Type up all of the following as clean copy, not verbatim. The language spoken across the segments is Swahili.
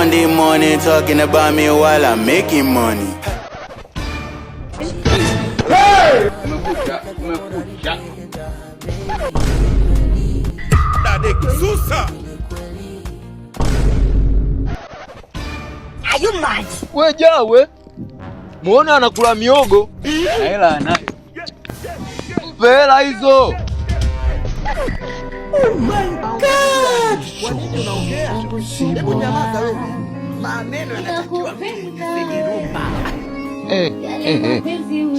Monday morning talking about me while I'm making money. Hey! Are you mad? We jawe, muona anakula miogo. Hela anayo. Mpe hela hizo. Oh my God! Kwa nini unaongea? Hebu nyamaza wewe. Maneno yanatakiwa msikirumba.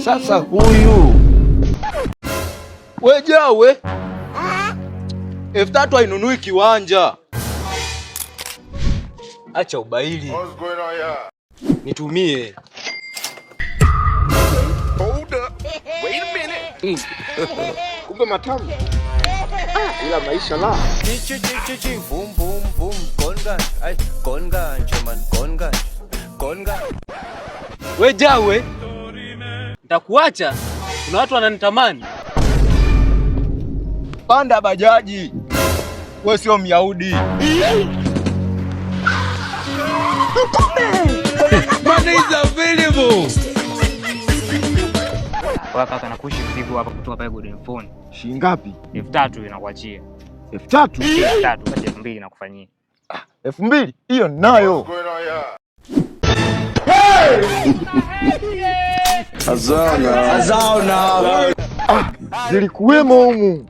Sasa huyu. We jawe. 3,000 hainunui kiwanja. Acha ubaili. What's going on here? Nitumie. Hold up. Wait a minute. Kumbe matamu. Ila maisha la. Boom boom boom. Konga. Ay, konga German konga. Konga. We jawe. Nitakuacha. Kuna watu wananitamani. Panda bajaji. We sio Myahudi. Money is available. Kwa kaka nakushi mzigo hapa kutoka pale Golden Phone. Shilingi ngapi? 3,000 inakuachia. 3,000? 3,000 kati ya 2,000 nakufanyia. 2,000? Hiyo ninayo. What's going on here? Azana. Zilikuwemo humu.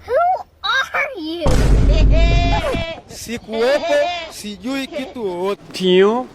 Who are you? Sikuwepo, sijui kitu wote. Tio.